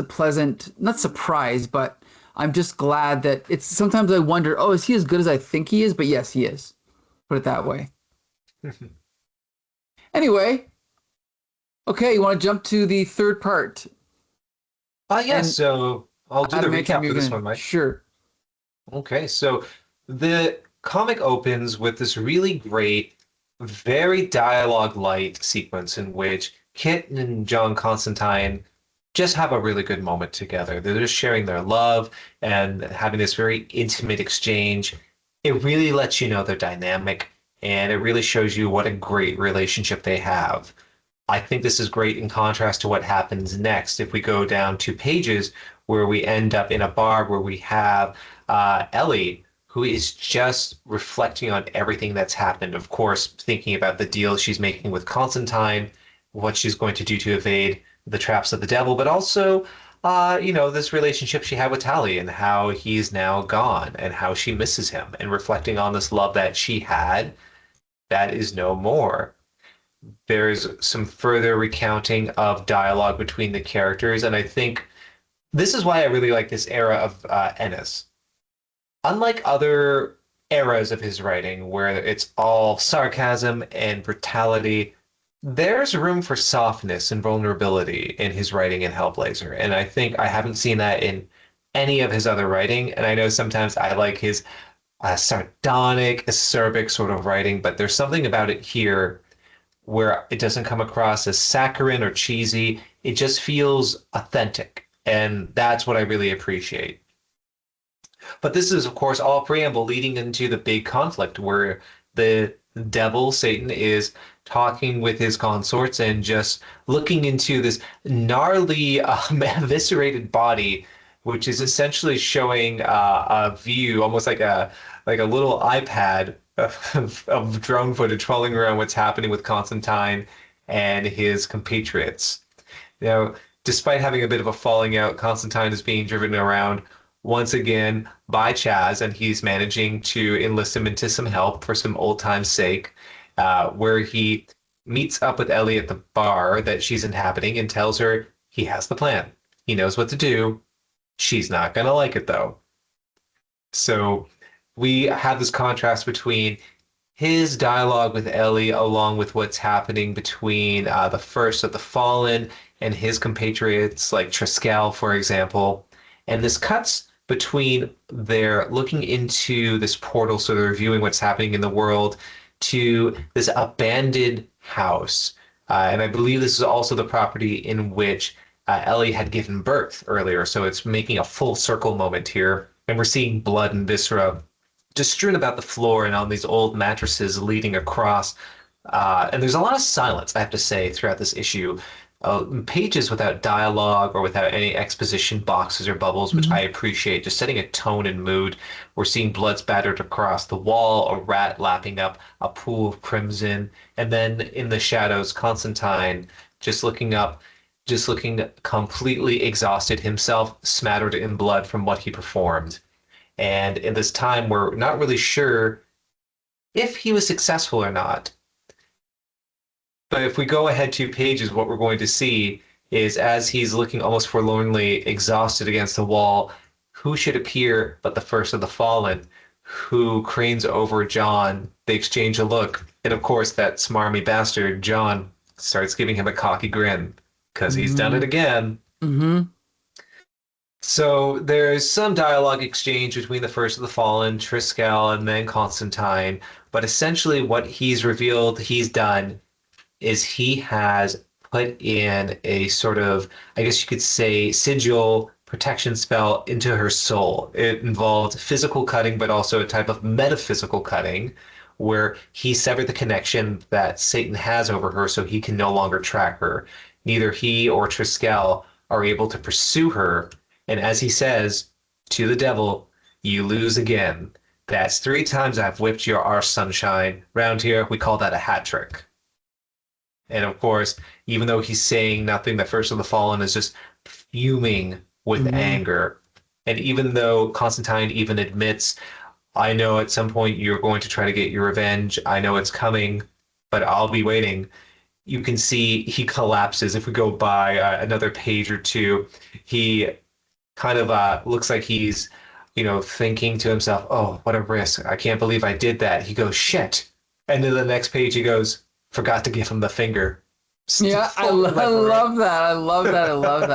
pleasant, not surprise, but I'm just glad that it's sometimes I wonder, oh, is he as good as I think he is? But yes, he is. Put it that way. Anyway, okay, you want to jump to the third part? Yeah, so I'll do the recap for this one, Mike. Sure. Okay, so the comic opens with this really great, very dialogue-light sequence in which Kit and John Constantine just have a really good moment together. They're just sharing their love and having this very intimate exchange. It really lets you know their dynamic, and it really shows you what a great relationship they have. I think this is great in contrast to what happens next. If we go down 2 pages where we end up in a bar where we have Ellie, who is just reflecting on everything that's happened. Of course, thinking about the deal she's making with Constantine, what she's going to do to evade the traps of the devil, but also, this relationship she had with Tally and how he's now gone and how she misses him and reflecting on this love that she had that is no more. There's some further recounting of dialogue between the characters, and I think this is why I really like this era of Ennis. Unlike other eras of his writing, where it's all sarcasm and brutality, there's room for softness and vulnerability in his writing in Hellblazer, and I think I haven't seen that in any of his other writing, and I know sometimes I like his sardonic, acerbic sort of writing, but there's something about it here where it doesn't come across as saccharine or cheesy. It just feels authentic, and that's what I really appreciate. But this is, of course, all preamble leading into the big conflict where the devil, Satan, is talking with his consorts and just looking into this gnarly, eviscerated body, which is essentially showing a view, almost like a little iPad of drone footage following around what's happening with Constantine and his compatriots. Now, despite having a bit of a falling out, Constantine is being driven around once again by Chaz, and he's managing to enlist him into some help for some old time's sake, where he meets up with Ellie at the bar that she's inhabiting and tells her he has the plan. He knows what to do. She's not going to like it, though. So we have this contrast between his dialogue with Ellie along with what's happening between the first of the Fallen and his compatriots like Triskel, for example. And this cuts between their looking into this portal, so they're reviewing what's happening in the world, to this abandoned house. And I believe this is also the property in which Ellie had given birth earlier. So it's making a full circle moment here. And we're seeing blood and viscera just strewn about the floor and on these old mattresses leading across. And there's a lot of silence, I have to say, throughout this issue. Pages without dialogue or without any exposition boxes or bubbles, which I appreciate, just setting a tone and mood. We're seeing blood spattered across the wall, a rat lapping up a pool of crimson, and then in the shadows, Constantine just looking up, just looking completely exhausted himself, smattered in blood from what he performed. And in this time, we're not really sure if he was successful or not. But if we go ahead 2 pages, what we're going to see is as he's looking almost forlornly exhausted against the wall, who should appear but the first of the Fallen, who cranes over John. They exchange a look. And of course, that smarmy bastard, John, starts giving him a cocky grin because he's done it again. So there's some dialogue exchange between the First of the Fallen, Triskel, and then Constantine. But essentially, what he's revealed he's done is he has put in a sort of, I guess you could say, sigil protection spell into her soul. It involved physical cutting, but also a type of metaphysical cutting, where he severed the connection that Satan has over her so he can no longer track her. Neither he or Triskel are able to pursue her. And as he says to the devil, you lose again. That's 3 times I've whipped your arse, sunshine. Round here, we call that a hat trick. And of course, even though he's saying nothing, the First of the Fallen is just fuming with anger. And even though Constantine even admits, I know at some point you're going to try to get your revenge. I know it's coming, but I'll be waiting. You can see he collapses. If we go by another page or two, he kind of looks like he's, thinking to himself, oh, what a risk. I can't believe I did that. He goes, shit. And then the next page he goes, forgot to give him the finger. Yeah, I love that. I love that. I love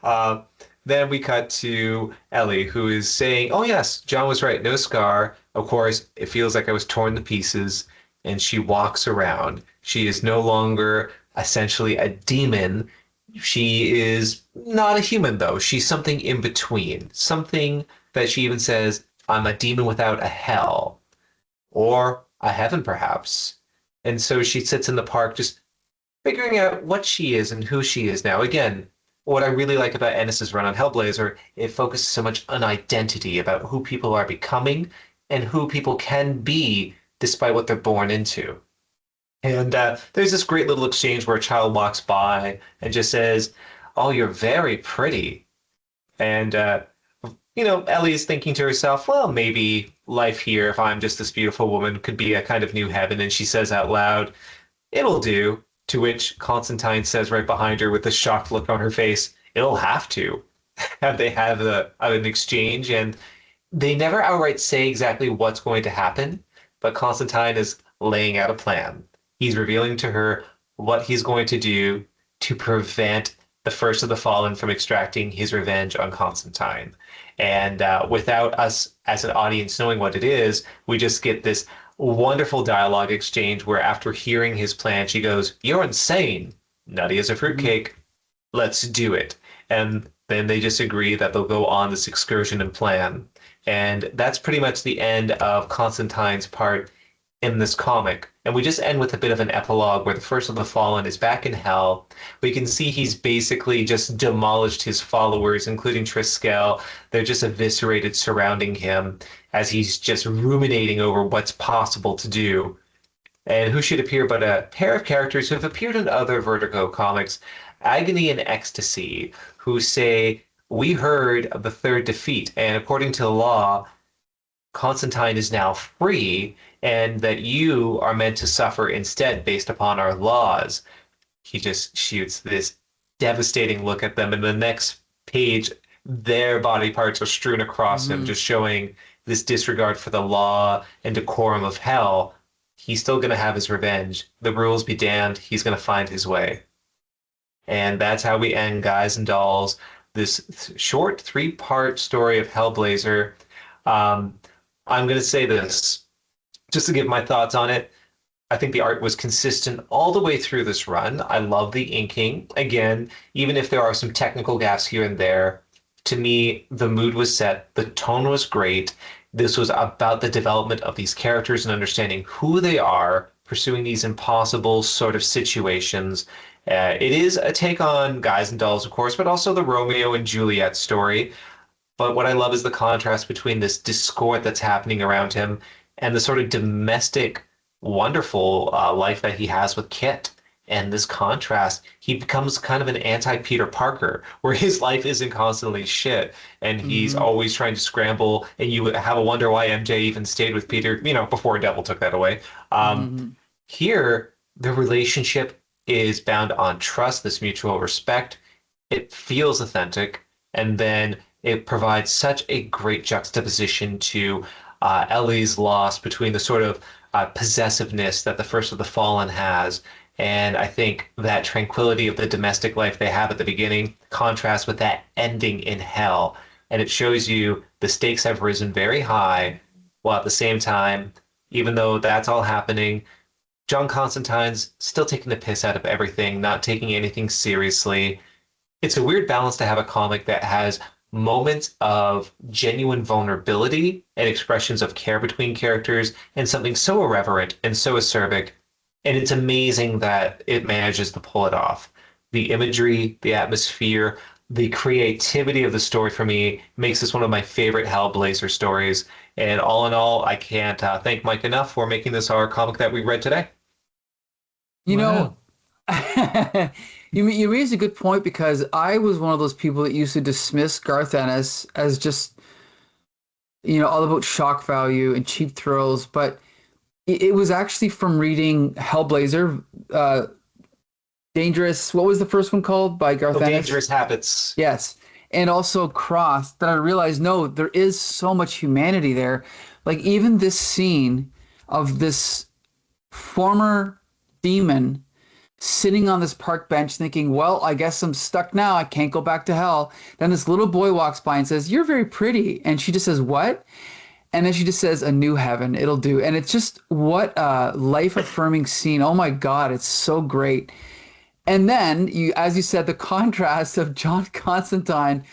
that. Then we cut to Ellie, who is saying, oh, yes, John was right. No scar. Of course, it feels like I was torn to pieces. And she walks around. She is no longer essentially a demon. She is not a human, though. She's something in between. Something that she even says, I'm a demon without a hell. Or a heaven, perhaps. And so she sits in the park just figuring out what she is and who she is now. Again, what I really like about Ennis's run on Hellblazer, it focuses so much on identity, about who people are becoming and who people can be despite what they're born into. And there's this great little exchange where a child walks by and just says, oh, you're very pretty. And, Ellie's thinking to herself, well, maybe life here, if I'm just this beautiful woman, could be a kind of new heaven. And she says out loud, it'll do. To which Constantine says right behind her with a shocked look on her face, it'll have to. Have they have an exchange, and they never outright say exactly what's going to happen, but Constantine is laying out a plan. He's revealing to her what he's going to do to prevent the First of the Fallen from extracting his revenge on Constantine. And without us as an audience knowing what it is, we just get this wonderful dialogue exchange where after hearing his plan, she goes, you're insane. Nutty as a fruitcake. Let's do it. And then they just agree that they'll go on this excursion and plan. And that's pretty much the end of Constantine's part in this comic. And we just end with a bit of an epilogue where the First of the Fallen is back in hell. We can see he's basically just demolished his followers, including Triskel. They're just eviscerated surrounding him as he's just ruminating over what's possible to do. And who should appear but a pair of characters who have appeared in other Vertigo comics, Agony and Ecstasy, who say, we heard of the third defeat, and according to the law, Constantine is now free, and that you are meant to suffer instead based upon our laws. He just shoots this devastating look at them, and the next page, their body parts are strewn across him, just showing this disregard for the law and decorum of hell. He's still going to have his revenge. The rules be damned, he's going to find his way. And that's how we end, guys and dolls, this short 3-part story of Hellblazer. I'm going to say this, just to give my thoughts on it. I think the art was consistent all the way through this run. I love the inking. Again, even if there are some technical gaps here and there, to me, the mood was set, the tone was great. This was about the development of these characters and understanding who they are, pursuing these impossible sort of situations. It is a take on Guys and Dolls, of course, but also the Romeo and Juliet story. But what I love is the contrast between this discord that's happening around him and the sort of domestic, wonderful life that he has with Kit. And this contrast, he becomes kind of an anti-Peter Parker, where his life isn't constantly shit, and he's always trying to scramble, and you have a wonder why MJ even stayed with Peter, before Devil took that away. Here, the relationship is bound on trust, this mutual respect. It feels authentic, and then it provides such a great juxtaposition to Ellie's loss between the sort of possessiveness that the First of the Fallen has And I think that tranquility of the domestic life they have at the beginning contrasts with that ending in hell. And it shows you the stakes have risen very high, while at the same time, even though that's all happening, John Constantine's still taking the piss out of everything, not taking anything seriously. It's a weird balance to have a comic that has moments of genuine vulnerability and expressions of care between characters and something so irreverent and so acerbic. And it's amazing that it manages to pull it off. The imagery, the atmosphere, the creativity of the story for me makes this one of my favorite Hellblazer stories. And all in all, I can't thank Mike enough for making this our comic that we read today. You Wow. know, you raised a good point because I was one of those people that used to dismiss Garth Ennis as just, all about shock value and cheap thrills. But it was actually from reading Hellblazer, Dangerous. What was the first one called by Garth Oh, Ennis? Dangerous Habits. Yes. And also Cross, that I realized, no, there is so much humanity there. Like even this scene of this former demon sitting on this park bench thinking, well, I guess I'm stuck now. I can't go back to hell. Then this little boy walks by and says, you're very pretty. And she just says, what? And then she just says, a new heaven, it'll do. And it's just what a life-affirming scene. Oh my God, it's so great. And then, as you said, the contrast of John Constantine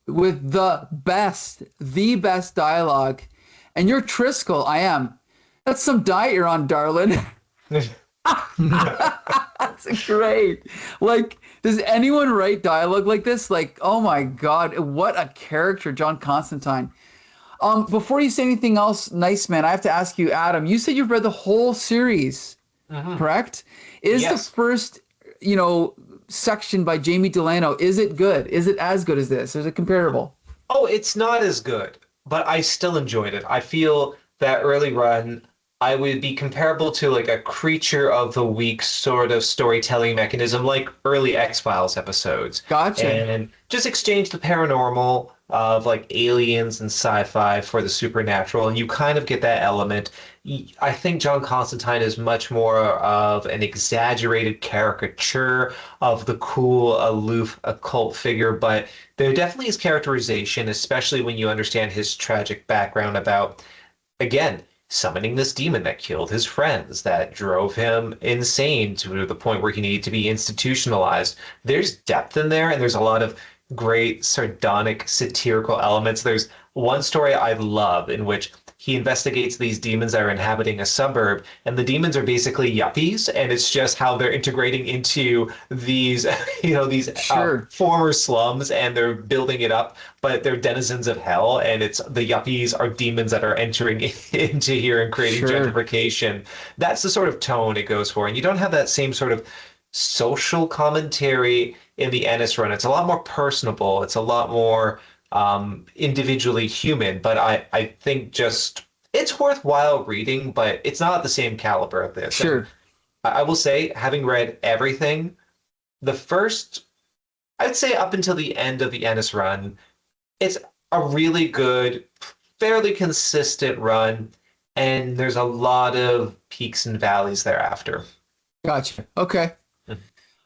with the best dialogue. And you're Triskel, I am. That's some diet you're on, darling. That's great. Like, does anyone write dialogue like this? Like, oh my God, what a character, John Constantine. Before you say anything else, nice man, I have to ask you, Adam, you said you've read the whole series, correct? Is Yes. the first, section by Jamie Delano, is it good? Is it as good as this? Is it comparable? Oh, it's not as good, but I still enjoyed it. I feel that early run, I would be comparable to like a creature of the week sort of storytelling mechanism, like early X-Files episodes. Gotcha. And just exchange the paranormal of like aliens and sci-fi for the supernatural, and you kind of get that element. I think John Constantine is much more of an exaggerated caricature of the cool, aloof, occult figure, but there definitely is characterization, especially when you understand his tragic background about, again, summoning this demon that killed his friends, that drove him insane to the point where he needed to be institutionalized. There's depth in there, and there's a lot of great sardonic, satirical elements. There's one story I love in which he investigates these demons that are inhabiting a suburb, and the demons are basically yuppies, and it's just how they're integrating into these, these Sure. former slums, and they're building it up, but they're denizens of hell, and it's the yuppies are demons that are entering into here and creating Sure. gentrification. That's the sort of tone it goes for, and you don't have that same sort of social commentary in the Ennis run. It's a lot more personable. It's a lot more individually human, but I think just it's worthwhile reading, but it's not the same caliber of this. Sure. And I will say, having read everything, the first, I'd say up until the end of the Ennis run, it's a really good, fairly consistent run, and there's a lot of peaks and valleys thereafter. Gotcha. Okay.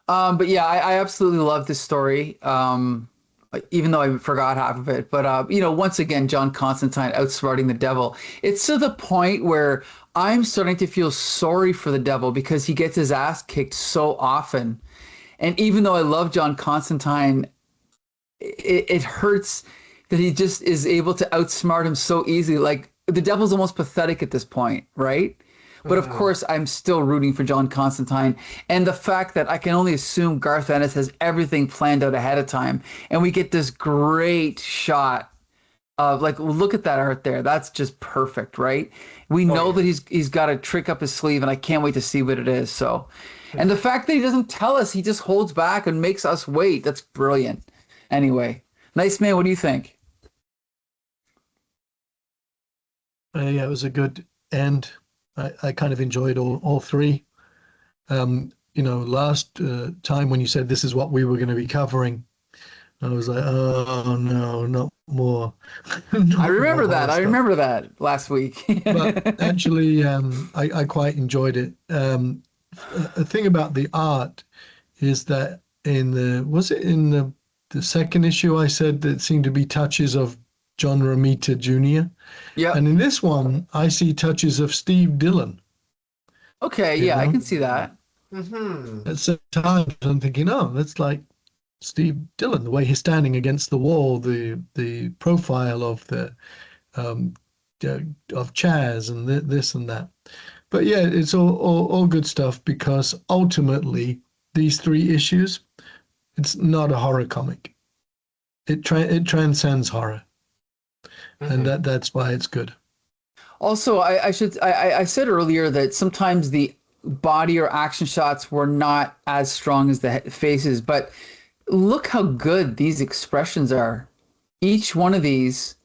But yeah, I absolutely love this story. Even though I forgot half of it, but once again, John Constantine outsmarting the devil. It's to the point where I'm starting to feel sorry for the devil because he gets his ass kicked so often. And even though I love John Constantine, it hurts that he just is able to outsmart him so easily. Like the devil's almost pathetic at this point, right? But of course, I'm still rooting for John Constantine. And the fact that I can only assume Garth Ennis has everything planned out ahead of time. And we get this great shot of like, look at that art there. That's just perfect, right? We know that he's got a trick up his sleeve, and I can't wait to see what it is. So, and the fact that he doesn't tell us, he just holds back and makes us wait. That's brilliant. Anyway, nice man. What do you think? Yeah, it was a good end. I kind of enjoyed all three. Last time when you said this is what we were going to be covering, I was like, oh no, not more. I remember that. I remember that last week. But actually, I quite enjoyed it. a thing about the art is that in the second issue I said that seemed to be touches of John Romita Jr. Yeah. And in this one, I see touches of Steve Dillon. Okay, yeah, I can see that. Mm-hmm. At certain times, I'm thinking, oh, that's like Steve Dillon, the way he's standing against the wall, the profile of the of Chaz and this and that. But yeah, it's all good stuff because ultimately these three issues, it's not a horror comic. It transcends horror, and that's why it's good. Also, I said earlier that sometimes the body or action shots were not as strong as the faces, but look how good these expressions are. Each one of these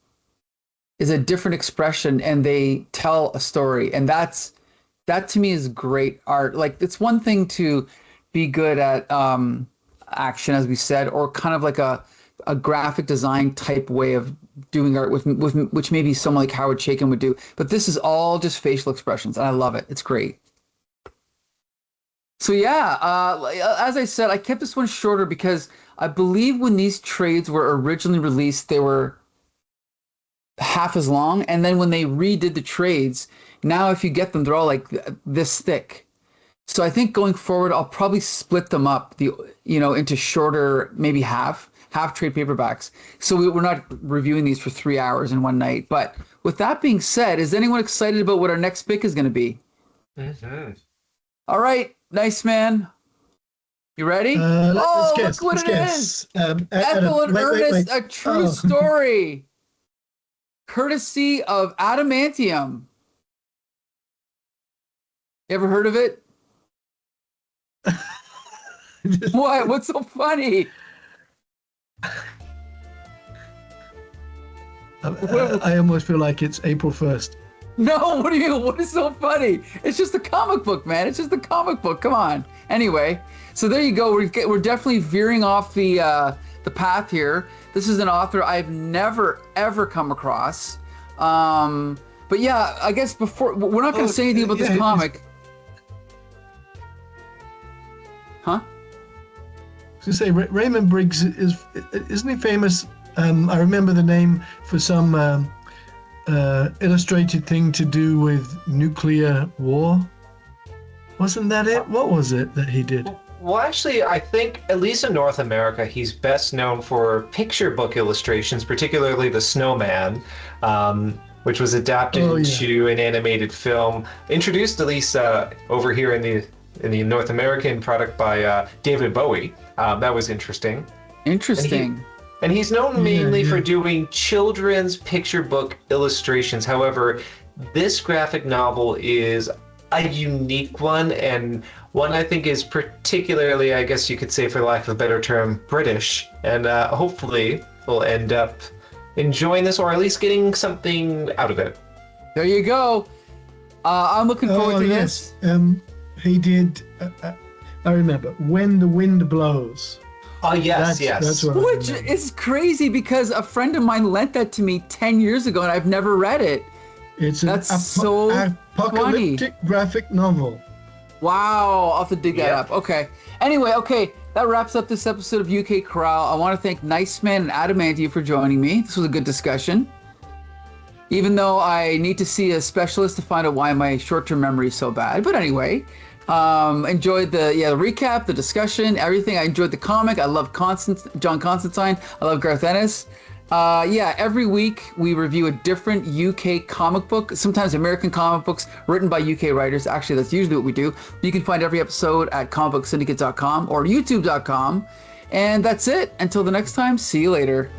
is a different expression and they tell a story. And that to me is great art. Like, it's one thing to be good at action, as we said, or kind of like a graphic design type way of doing art with which maybe someone like Howard Chaykin would do. But this is all just facial expressions, and I love it. It's great. So yeah, as I said, I kept this one shorter because I believe when these trades were originally released, they were half as long, and then when they redid the trades, now if you get them, they're all like this thick. So I think going forward, I'll probably split them up, into shorter, maybe half trade paperbacks. So we're not reviewing these for 3 hours in one night. But with that being said, is anyone excited about what our next pick is going to be? Mm-hmm. All right, nice man. You ready? Let's guess. Look what let's it is. guess. Ethel and Ernest, wait. a true story. Courtesy of Adamantium. You ever heard of it? What? What's so funny? I almost feel like it's April 1st. No, what do you mean? What is so funny? It's just a comic book, man. It's just a comic book. Come on. Anyway, so there you go. We're definitely veering off the path here. This is an author I've never ever come across. But yeah, I guess before we're not going to say anything about this comic. Huh? I was going to say Raymond Briggs isn't he famous? I remember the name for some illustrated thing to do with nuclear war. Wasn't that it? What was it that he did? Well, actually, I think, at least in North America, he's best known for picture book illustrations, particularly The Snowman, which was adapted to an animated film, introduced at least over here in the North American product by David Bowie. That was interesting. Interesting. And he's known mainly for doing children's picture book illustrations. However, this graphic novel is a unique one, and one I think is particularly, I guess you could say for lack of a better term, British. And hopefully we'll end up enjoying this, or at least getting something out of it. There you go. I'm looking forward to this. He did, I remember, When the Wind Blows. Oh, yes, yes. That's what Which is crazy because a friend of mine lent that to me 10 years ago and I've never read it. That's so apocalyptic funny. Graphic novel. Wow, I'll have to dig that up. Okay. Anyway, that wraps up this episode of UK Corral. I want to thank Nice Man and Adamantium for joining me. This was a good discussion. Even though I need to see a specialist to find out why my short-term memory is so bad. But anyway, enjoyed the recap, the discussion, everything. I enjoyed the comic. I love John Constantine. I love Garth Ennis. Every week we review a different UK comic book, sometimes American comic books written by UK writers. Actually, that's usually what we do. You can find every episode at comicbooksyndicate.com or youtube.com. And that's it. Until the next time, see you later.